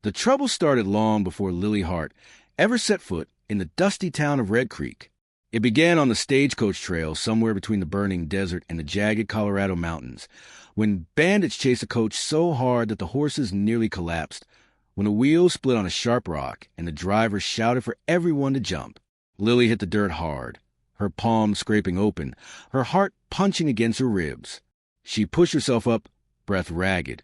The trouble started long before Lily Hart ever set foot in the dusty town of Red Creek. It began on the stagecoach trail somewhere between the burning desert and the jagged Colorado mountains, when bandits chased a coach so hard that the horses nearly collapsed, when a wheel split on a sharp rock and the driver shouted for everyone to jump. Lily hit the dirt hard, her palms scraping open, her heart punching against her ribs. She pushed herself up, breath ragged,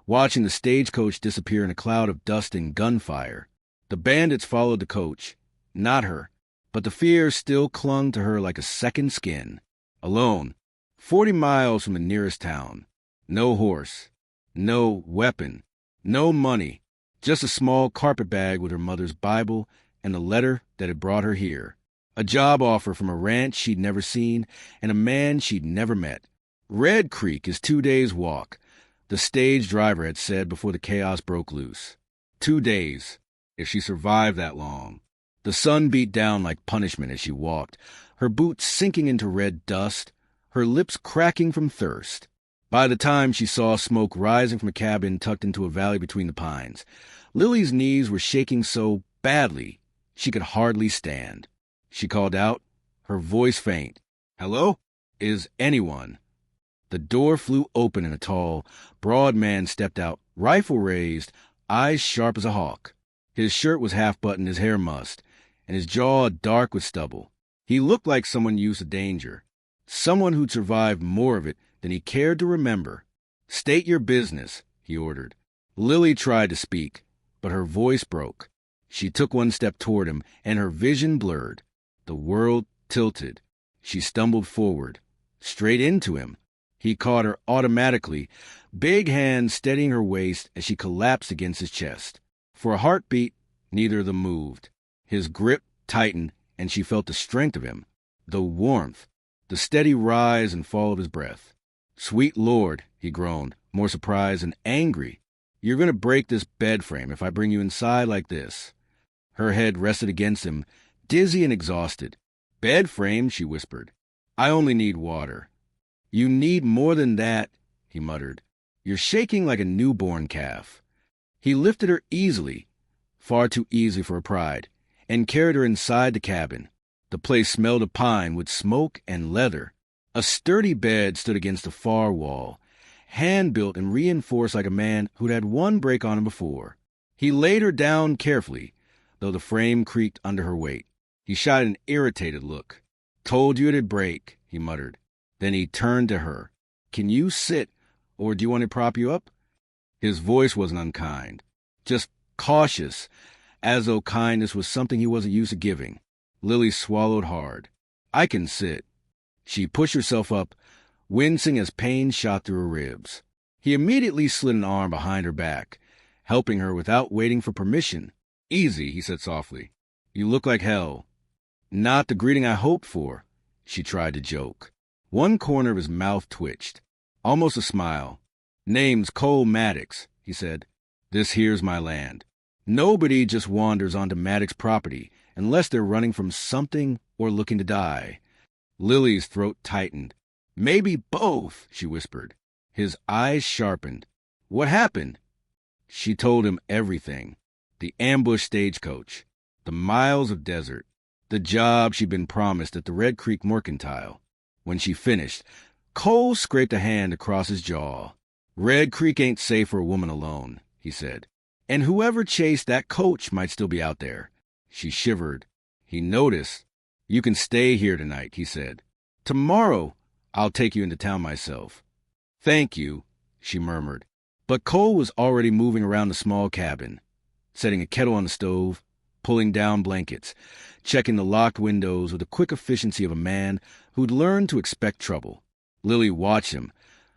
watching the stagecoach disappear in a cloud of dust and gunfire. The bandits followed the coach, not her, but the fear still clung to her like a second skin. Alone, 40 miles from the nearest town. No horse, no weapon, no money, just a small carpet bag with her mother's Bible and a letter that had brought her here. A job offer from a ranch she'd never seen and a man she'd never met. Red Creek is 2 days' walk, the stage driver had said before the chaos broke loose. 2 days, if she survived that long. The sun beat down like punishment as she walked, her boots sinking into red dust, her lips cracking from thirst. By the time she saw smoke rising from a cabin tucked into a valley between the pines, Lily's knees were shaking so badly she could hardly stand. She called out, her voice faint. "Hello? Is anyone?" The door flew open and a tall, broad man stepped out, rifle raised, eyes sharp as a hawk. His shirt was half-buttoned, his hair mussed, and his jaw dark with stubble. He looked like someone used to danger, someone who'd survived more of it than he cared to remember. "State your business," he ordered. Lily tried to speak, but her voice broke. She took one step toward him, and her vision blurred. The world tilted. She stumbled forward, straight into him. He caught her automatically, big hands steadying her waist as she collapsed against his chest. For a heartbeat, neither of them moved. His grip tightened, and she felt the strength of him, the warmth, the steady rise and fall of his breath. "Sweet Lord," he groaned, more surprised and angry. "You're going to break this bed frame if I bring you inside like this." Her head rested against him, dizzy and exhausted. "Bed frame," she whispered. "I only need water." "You need more than that," he muttered. "You're shaking like a newborn calf." He lifted her easily, far too easily for her pride, and carried her inside the cabin. The place smelled of pine with smoke and leather. A sturdy bed stood against the far wall, hand-built and reinforced like a man who'd had one break on him before. He laid her down carefully, though the frame creaked under her weight. He shot an irritated look. "Told you it'd break," he muttered. Then he turned to her. "Can you sit, or do you want to prop you up?" His voice wasn't unkind, just cautious, as though kindness was something he wasn't used to giving. Lily swallowed hard. "I can sit." She pushed herself up, wincing as pain shot through her ribs. He immediately slid an arm behind her back, helping her without waiting for permission. "Easy," he said softly. "You look like hell." "Not the greeting I hoped for," she tried to joke. One corner of his mouth twitched, almost a smile. "Name's Cole Maddox," he said. "This here's my land. Nobody just wanders onto Maddox property unless they're running from something or looking to die." Lily's throat tightened. "Maybe both," she whispered. His eyes sharpened. "What happened?" She told him everything. The ambush stagecoach, the miles of desert, the job she'd been promised at the Red Creek Mercantile. When she finished, Cole scraped a hand across his jaw. "Red Creek ain't safe for a woman alone," he said. "And whoever chased that coach might still be out there." She shivered. He noticed. "You can stay here tonight," he said. "Tomorrow, I'll take you into town myself." "Thank you," she murmured. But Cole was already moving around the small cabin, setting a kettle on the stove, pulling down blankets, checking the locked windows with the quick efficiency of a man who'd learned to expect trouble. Lily watched him,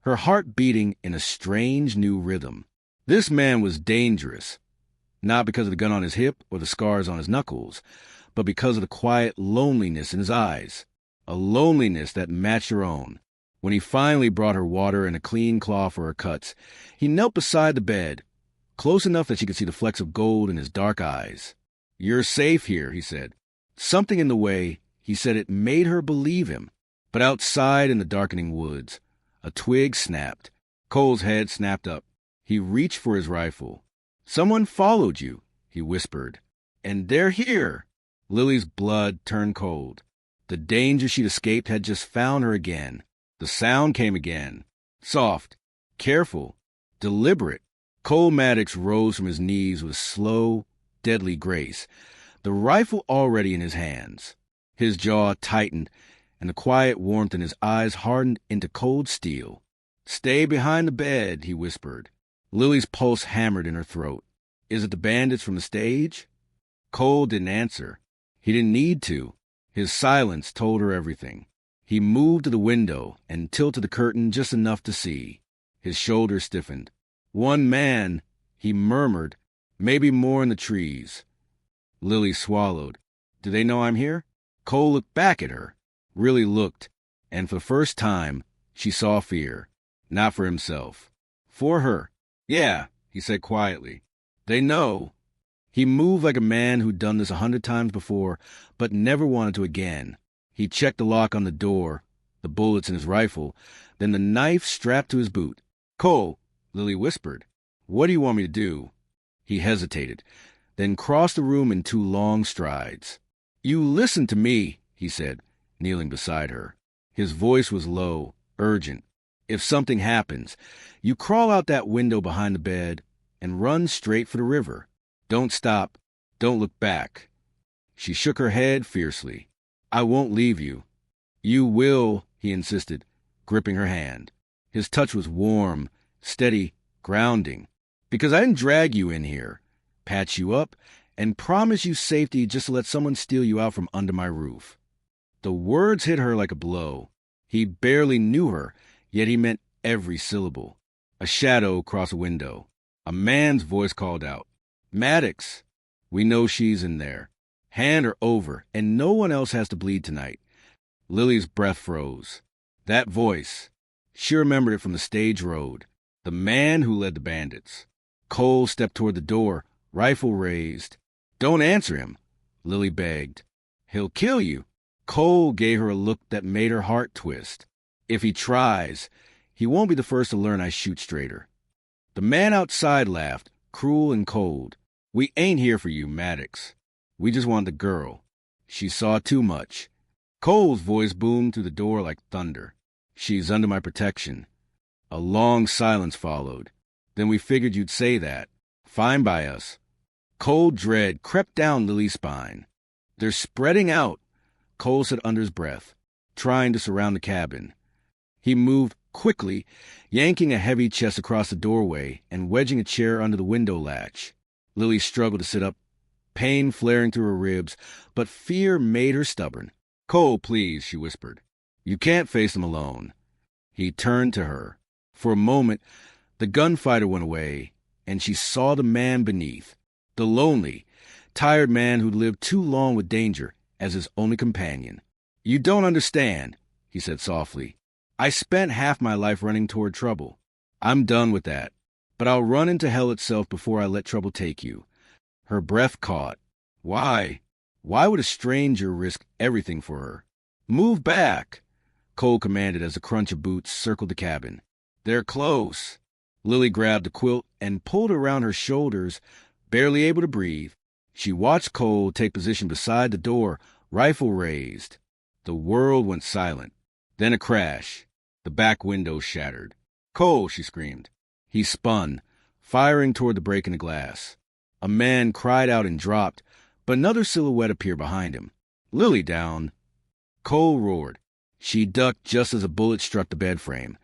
her heart beating in a strange new rhythm. This man was dangerous, not because of the gun on his hip or the scars on his knuckles, but because of the quiet loneliness in his eyes, a loneliness that matched her own. When he finally brought her water and a clean cloth for her cuts, he knelt beside the bed, close enough that she could see the flecks of gold in his dark eyes. "You're safe here," he said. Something in the way he said it made her believe him. But outside in the darkening woods, a twig snapped. Cole's head snapped up. He reached for his rifle. Someone followed you, he whispered. And they're here. Lily's blood turned cold. The danger she'd escaped had just found her again. The sound came again. Soft, careful, deliberate. Cole Maddox rose from his knees with slow, deadly grace, the rifle already in his hands. His jaw tightened, and the quiet warmth in his eyes hardened into cold steel. "Stay behind the bed," he whispered. Lily's pulse hammered in her throat. "Is it the bandits from the stage?" Cole didn't answer. He didn't need to. His silence told her everything. He moved to the window and tilted the curtain just enough to see. His shoulders stiffened. "One man," he murmured, "maybe more in the trees." Lily swallowed. "Do they know I'm here?" Cole looked back at her, really looked, and for the first time, she saw fear. Not for himself. For her. "Yeah," he said quietly. "They know." He moved like a man who'd done this 100 times before, but never wanted to again. He checked the lock on the door, the bullets in his rifle, then the knife strapped to his boot. "Cole," Lily whispered, "what do you want me to do?" He hesitated, then crossed the room in 2 long strides. "You listen to me," he said, kneeling beside her. His voice was low, urgent. "If something happens, you crawl out that window behind the bed and run straight for the river. Don't stop. Don't look back." She shook her head fiercely. "I won't leave you." "You will," he insisted, gripping her hand. His touch was warm, steady, grounding. "Because I didn't drag you in here, patch you up, and promise you safety just to let someone steal you out from under my roof." The words hit her like a blow. He barely knew her, yet he meant every syllable. A shadow crossed a window. A man's voice called out, "Maddox, we know she's in there. Hand her over, and no one else has to bleed tonight." Lily's breath froze. That voice. She remembered it from the stage road. The man who led the bandits. Cole stepped toward the door, rifle raised. "Don't answer him," Lily begged. "He'll kill you." Cole gave her a look that made her heart twist. "If he tries, he won't be the first to learn I shoot straighter." The man outside laughed, cruel and cold. "We ain't here for you, Maddox. We just want the girl. She saw too much." Cole's voice boomed through the door like thunder. "She's under my protection." A long silence followed. "Then we figured you'd say that. Fine by us." Cold dread crept down Lily's spine. "They're spreading out," Cole said under his breath, trying to surround the cabin. He moved quickly, yanking a heavy chest across the doorway and wedging a chair under the window latch. Lily struggled to sit up, pain flaring through her ribs, but fear made her stubborn. "Cole, please," she whispered. "You can't face them alone." He turned to her. For a moment, the gunfighter went away, and she saw the man beneath, the lonely, tired man who'd lived too long with danger as his only companion. "You don't understand," he said softly. "I spent half my life running toward trouble. I'm done with that. But I'll run into hell itself before I let trouble take you." Her breath caught. Why? Why would a stranger risk everything for her? "Move back," Cole commanded as the crunch of boots circled the cabin. "They're close." Lily grabbed the quilt and pulled it around her shoulders, barely able to breathe. She watched Cole take position beside the door, rifle raised. The world went silent. Then a crash. The back window shattered. "Cole!" she screamed. He spun, firing toward the break in the glass. A man cried out and dropped, but another silhouette appeared behind him. "Lily down!" Cole roared. She ducked just as a bullet struck the bedframe,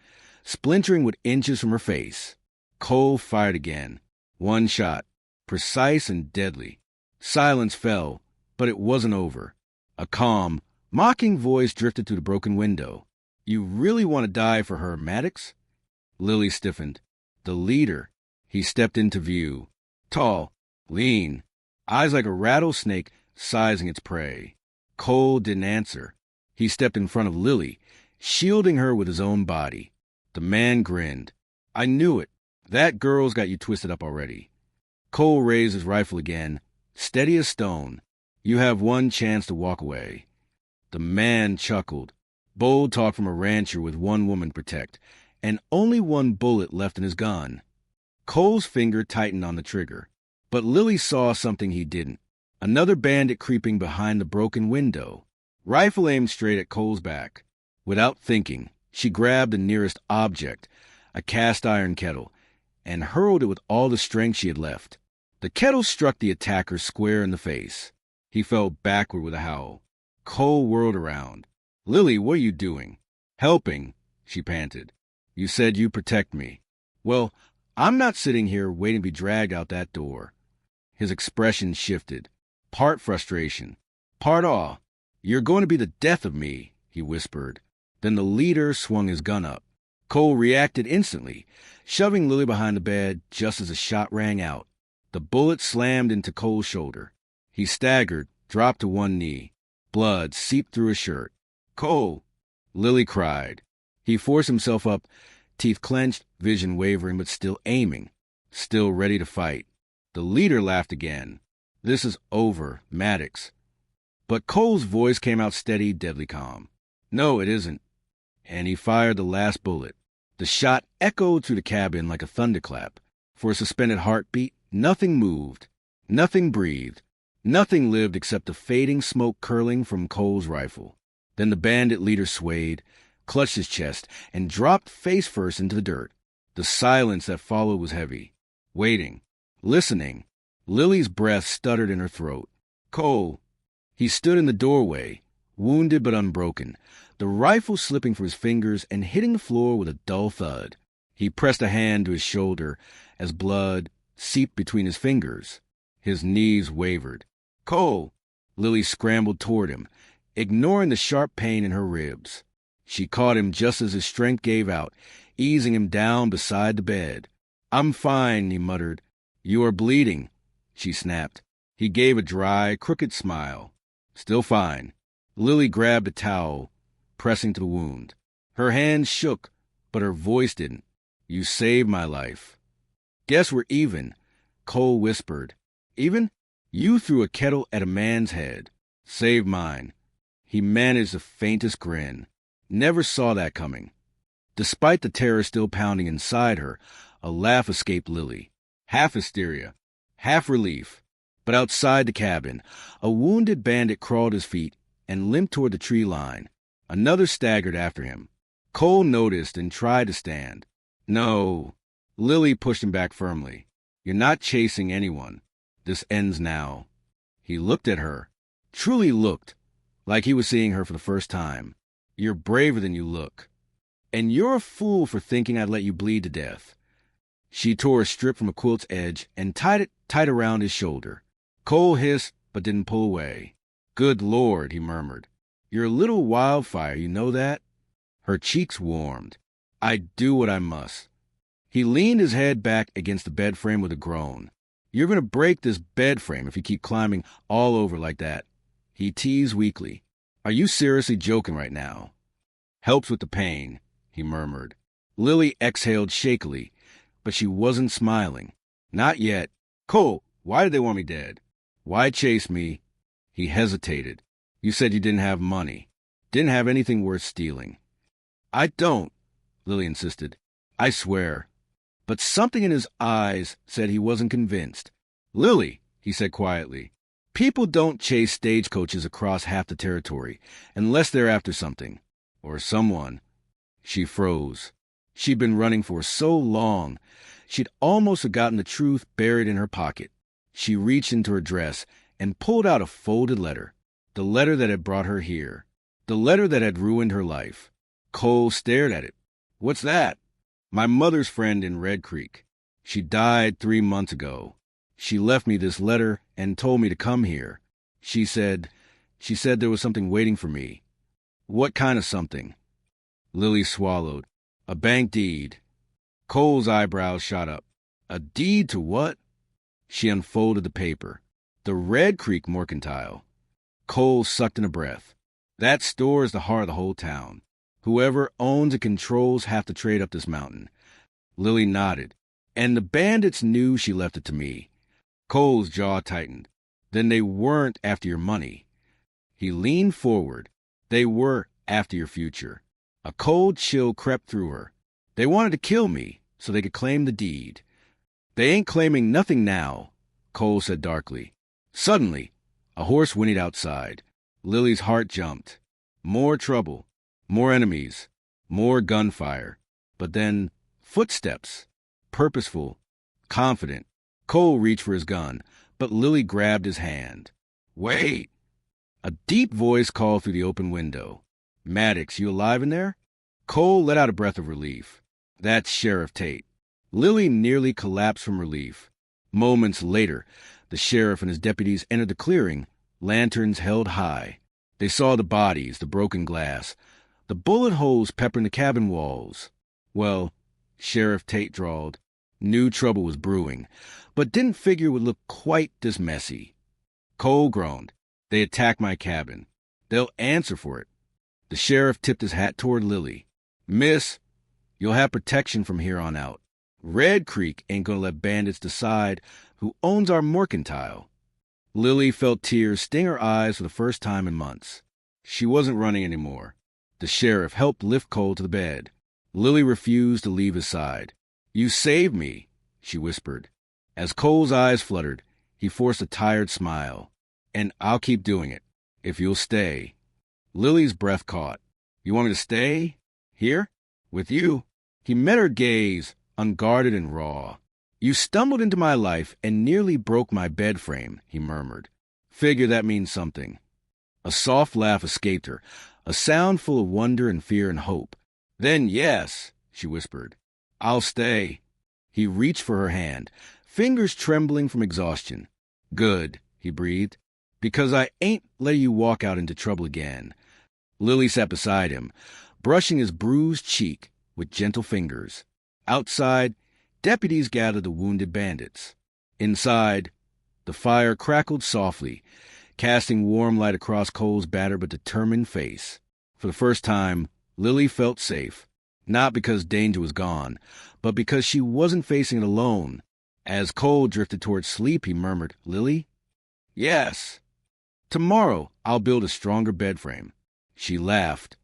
splintering with inches from her face. Cole fired again. One shot, precise and deadly. Silence fell, but it wasn't over. A calm, mocking voice drifted through the broken window. "You really want to die for her, Maddox?" Lily stiffened. The leader. He stepped into view. Tall, lean, eyes like a rattlesnake sizing its prey. Cole didn't answer. He stepped in front of Lily, shielding her with his own body. The man grinned. "I knew it. That girl's got you twisted up already." Cole raised his rifle again, steady as stone. "You have one chance to walk away." The man chuckled. Bold talk from a rancher with one woman to protect, and only one bullet left in his gun. Cole's finger tightened on the trigger. But Lily saw something he didn't. Another bandit creeping behind the broken window. Rifle aimed straight at Cole's back. Without thinking, she grabbed the nearest object, a cast-iron kettle, and hurled it with all the strength she had left. The kettle struck the attacker square in the face. He fell backward with a howl. Cole whirled around. "Lily, what are you doing?" "Helping," she panted. "You said you'd protect me." "Well, I'm not sitting here waiting to be dragged out that door." His expression shifted. Part frustration, part awe. "You're going to be the death of me," he whispered. Then the leader swung his gun up. Cole reacted instantly, shoving Lily behind the bed just as a shot rang out. The bullet slammed into Cole's shoulder. He staggered, dropped to one knee. Blood seeped through his shirt. "Cole!" Lily cried. He forced himself up, teeth clenched, vision wavering, but still aiming, still ready to fight. The leader laughed again. "This is over, Maddox." But Cole's voice came out steady, deadly calm. "No, it isn't." And he fired the last bullet. The shot echoed through the cabin like a thunderclap. For a suspended heartbeat, nothing moved, nothing breathed, nothing lived except the fading smoke curling from Cole's rifle. Then the bandit leader swayed, clutched his chest, and dropped face first into the dirt. The silence that followed was heavy. Waiting, listening. Lily's breath stuttered in her throat. "Cole." He stood in the doorway, wounded but unbroken, the rifle slipping from his fingers and hitting the floor with a dull thud. He pressed a hand to his shoulder as blood seeped between his fingers. His knees wavered. "Cole!" Lily scrambled toward him, ignoring the sharp pain in her ribs. She caught him just as his strength gave out, easing him down beside the bed. "I'm fine," he muttered. "You are bleeding," she snapped. He gave a dry, crooked smile. "Still fine." Lily grabbed a towel, pressing to the wound. Her hands shook, but her voice didn't. "You saved my life." "Guess we're even," Cole whispered. "Even? You threw a kettle at a man's head. Saved mine." He managed the faintest grin. Never saw that coming. Despite the terror still pounding inside her, a laugh escaped Lily. Half hysteria, half relief. But outside the cabin, a wounded bandit crawled his feet and limped toward the tree line. Another staggered after him. Cole noticed and tried to stand. "No." Lily pushed him back firmly. "You're not chasing anyone. This ends now." He looked at her, truly looked, like he was seeing her for the first time. "You're braver than you look. And you're a fool for thinking I'd let you bleed to death." She tore a strip from a quilt's edge and tied it tight around his shoulder. Cole hissed, but didn't pull away. "Good Lord," he murmured. "You're a little wildfire, you know that?" Her cheeks warmed. "I'd do what I must." He leaned his head back against the bedframe with a groan. "You're going to break this bedframe if you keep climbing all over like that." He teased weakly. "Are you seriously joking right now?" "Helps with the pain," he murmured. Lily exhaled shakily, but she wasn't smiling. "Not yet." "Cole, why did they want me dead?" "Why chase me?" He hesitated. "You said you didn't have money. Didn't have anything worth stealing." "I don't," Lily insisted. "I swear." But something in his eyes said he wasn't convinced. "Lily," he said quietly, "people don't chase stagecoaches across half the territory unless they're after something. Or someone." She froze. She'd been running for so long, she'd almost forgotten the truth buried in her pocket. She reached into her dress and pulled out a folded letter. The letter that had brought her here. The letter that had ruined her life. Cole stared at it. "What's that?" "My mother's friend in Red Creek. She died 3 months ago. She left me this letter and told me to come here. She said there was something waiting for me." "What kind of something?" Lily swallowed. "A bank deed." Cole's eyebrows shot up. "A deed to what?" She unfolded the paper. "The Red Creek Mercantile." Cole sucked in a breath. "That store is the heart of the whole town. Whoever owns and controls half the trade up this mountain." Lily nodded. "And the bandits knew she left it to me." Cole's jaw tightened. "Then they weren't after your money." He leaned forward. "They were after your future." A cold chill crept through her. "They wanted to kill me so they could claim the deed." "They ain't claiming nothing now." Cole said darkly. Suddenly, a horse whinnied outside. Lily's heart jumped. More trouble. More enemies. More gunfire. But then, footsteps. Purposeful. Confident. Cole reached for his gun, but Lily grabbed his hand. Wait! A deep voice called through the open window. Maddox, you alive in there? Cole let out a breath of relief. That's Sheriff Tate. Lily nearly collapsed from relief. Moments later, the sheriff and his deputies entered the clearing, lanterns held high. They saw the bodies, the broken glass, the bullet holes peppering the cabin walls. Well, Sheriff Tate drawled, knew trouble was brewing, but didn't figure it would look quite this messy. Cole groaned. They attacked my cabin. They'll answer for it. The sheriff tipped his hat toward Lily. Miss, you'll have protection from here on out. Red Creek ain't gonna let bandits decide who owns our mercantile. Lily felt tears sting her eyes for the first time in months. She wasn't running anymore. The sheriff helped lift Cole to the bed. Lily refused to leave his side. You saved me, she whispered. As Cole's eyes fluttered, he forced a tired smile. And I'll keep doing it, if you'll stay. Lily's breath caught. You want me to stay? Here? With you? He met her gaze, unguarded and raw. You stumbled into my life and nearly broke my bed frame, he murmured. Figure that means something. A soft laugh escaped her, a sound full of wonder and fear and hope. Then yes, she whispered. I'll stay. He reached for her hand, fingers trembling from exhaustion. Good, he breathed, because I ain't letting you walk out into trouble again. Lily sat beside him, brushing his bruised cheek with gentle fingers. Outside, deputies gathered the wounded bandits. Inside, the fire crackled softly, casting warm light across Cole's battered but determined face. For the first time, Lily felt safe, not because danger was gone, but because she wasn't facing it alone. As Cole drifted toward sleep, he murmured, Lily? Yes. Tomorrow, I'll build a stronger bed frame. She laughed,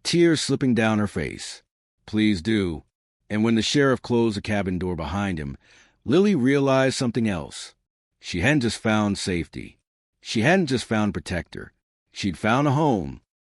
tears slipping down her face. Please do. And when the sheriff closed the cabin door behind him, Lily realized something else. She hadn't just found safety. She hadn't just found protector. She'd found a home,